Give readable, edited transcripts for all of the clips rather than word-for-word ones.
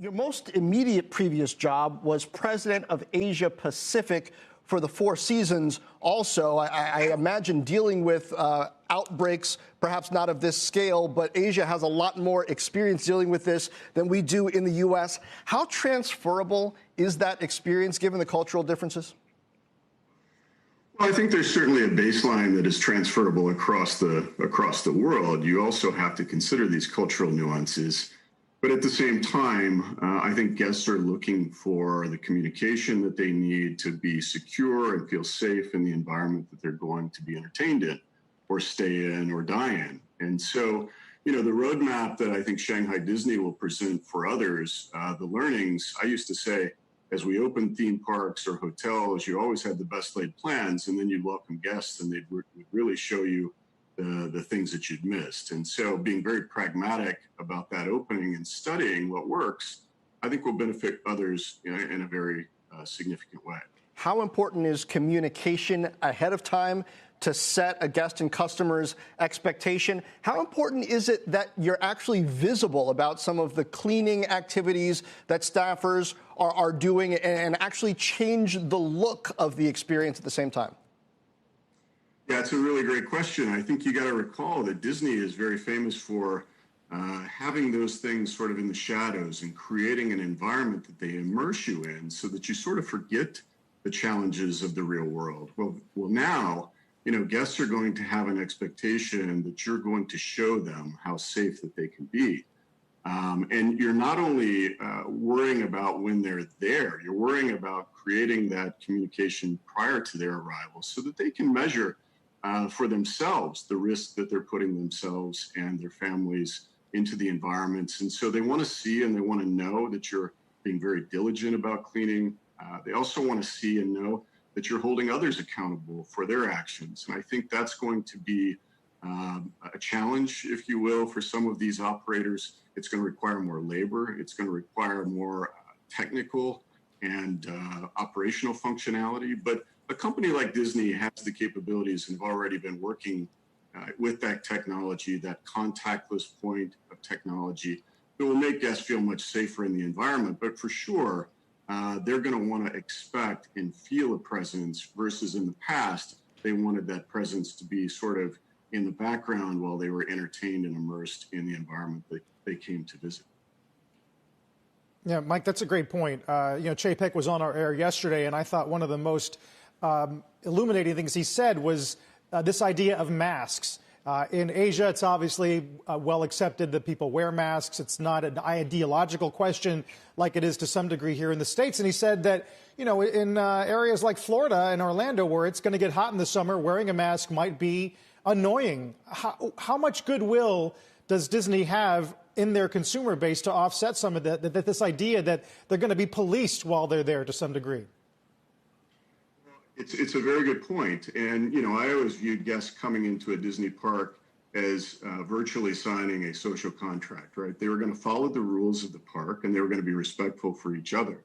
Your most immediate previous job was president of Asia Pacific for the Four Seasons. Also, I imagine dealing with outbreaks, perhaps not of this scale, but Asia has a lot more experience dealing with this than we do in the U.S. How transferable is that experience given the cultural differences? Well, I think there's certainly a baseline that is transferable across the world. You also have to consider these cultural nuances. But at the same time, I think guests are looking for the communication that they need to be secure and feel safe in the environment that they're going to be entertained in or stay in or die in. And so, the roadmap that I think Shanghai Disney will present for others, the learnings, I used to say, as we open theme parks or hotels, you always had the best laid plans, and then you'd welcome guests and they'd really show you the things that you'd missed. And so being very pragmatic about that opening and studying what works, I think will benefit others in a very significant way. How important is communication ahead of time to set a guest and customer's expectation? How important is it that you're actually visible about some of the cleaning activities that staffers are doing and actually change the look of the experience at the same time? Yeah, it's a really great question. I think you got to recall that Disney is very famous for having those things sort of in the shadows and creating an environment that they immerse you in so that you sort of forget the challenges of the real world. Well, now, guests are going to have an expectation that you're going to show them how safe that they can be. And you're not only worrying about when they're there, you're worrying about creating that communication prior to their arrival so that they can measure for themselves the risk that they're putting themselves and their families into the environments. And so they want to see and they want to know that you're being very diligent about cleaning. They also want to see and know that you're holding others accountable for their actions. And I think that's going to be a challenge, if you will, for some of these operators. It's going to require more labor. It's going to require more technical and operational functionality. But a company like Disney has the capabilities and have already been working with that technology, that contactless point of technology that will make guests feel much safer in the environment. But for sure, they're going to want to expect and feel a presence versus in the past, they wanted that presence to be sort of in the background while they were entertained and immersed in the environment that they came to visit. Yeah, Mike, that's a great point. Chapek was on our air yesterday, and I thought one of the most illuminating things he said was this idea of masks. In Asia, it's obviously well accepted that people wear masks. It's not an ideological question like it is to some degree here in the States. And he said that, in areas like Florida and Orlando, where it's going to get hot in the summer, wearing a mask might be annoying. How much goodwill does Disney have in their consumer base to offset some of this idea that they're going to be policed while they're there to some degree? It's a very good point. And, I always viewed guests coming into a Disney park as virtually signing a social contract, right? They were going to follow the rules of the park and they were going to be respectful for each other.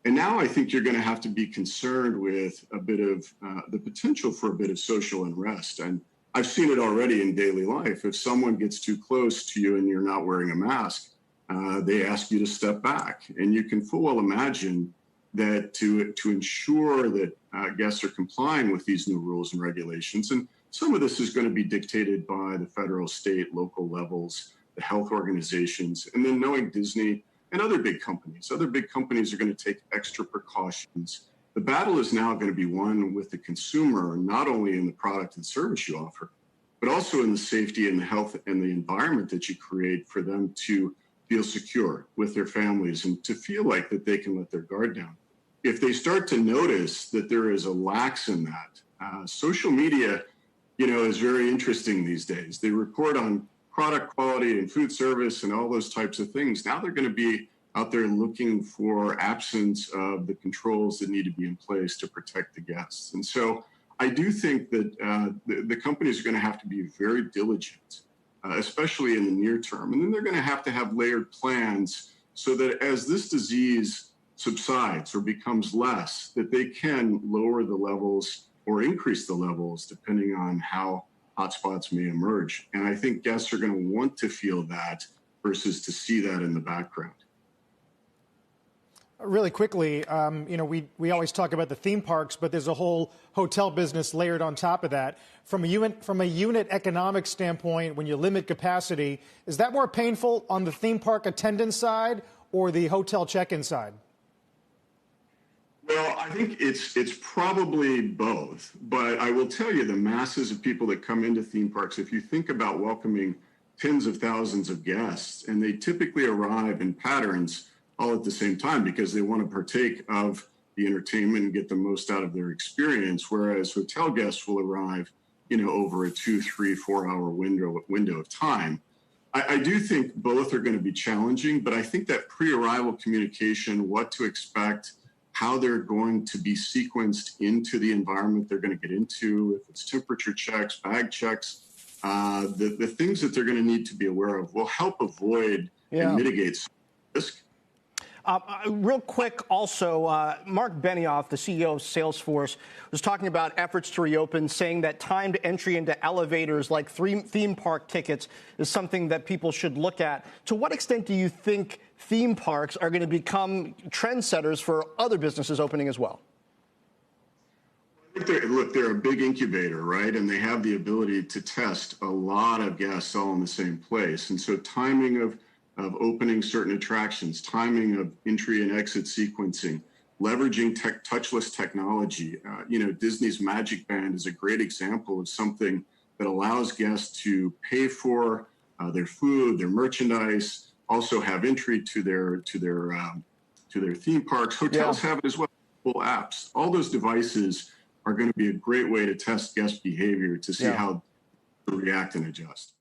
And now I think you're going to have to be concerned with a bit of the potential for a bit of social unrest. And I've seen it already in daily life. If someone gets too close to you and you're not wearing a mask, they ask you to step back. And you can full well imagine that to ensure that guests are complying with these new rules and regulations, and some of this is going to be dictated by the federal, state, local levels, the health organizations, and then knowing Disney and other big companies. Other big companies are going to take extra precautions. The battle is now going to be won with the consumer, not only in the product and service you offer, but also in the safety and the health and the environment that you create for them to feel secure with their families and to feel like that they can let their guard down. If they start to notice that there is a lax in that, social media, is very interesting these days. They report on product quality and food service and all those types of things. Now they're going to be out there looking for absence of the controls that need to be in place to protect the guests. And so I do think that the companies are going to have to be very diligent, especially in the near term. And then they're going to have layered plans so that as this disease subsides or becomes less, that they can lower the levels or increase the levels depending on how hotspots may emerge. And I think guests are going to want to feel that versus to see that in the background. Really quickly, we always talk about the theme parks, but there's a whole hotel business layered on top of that. From a unit economic standpoint, when you limit capacity, is that more painful on the theme park attendance side or the hotel check-in side? Well, I think it's probably both, but I will tell you the masses of people that come into theme parks, if you think about welcoming tens of thousands of guests, and they typically arrive in patterns all at the same time because they want to partake of the entertainment and get the most out of their experience, whereas hotel guests will arrive, over a 2, 3, 4 hour window of time. I do think both are going to be challenging, but I think that pre-arrival communication, what to expect, how they're going to be sequenced into the environment they're going to get into, if it's temperature checks, bag checks, the things that they're going to need to be aware of will help avoid and mitigate some risk. Real quick, also, Mark Benioff, the CEO of Salesforce, was talking about efforts to reopen, saying that timed entry into elevators like theme park tickets is something that people should look at. To what extent do you think theme parks are going to become trendsetters for other businesses opening as well? Look, they're a big incubator, right? And they have the ability to test a lot of guests all in the same place. And so timing of opening certain attractions, timing of entry and exit sequencing, leveraging touchless technology. Disney's Magic Band is a great example of something that allows guests to pay for their food, their merchandise, also have entry to their theme parks. Hotels have it as well. Apps. All those devices are going to be a great way to test guest behavior to see how to react and adjust.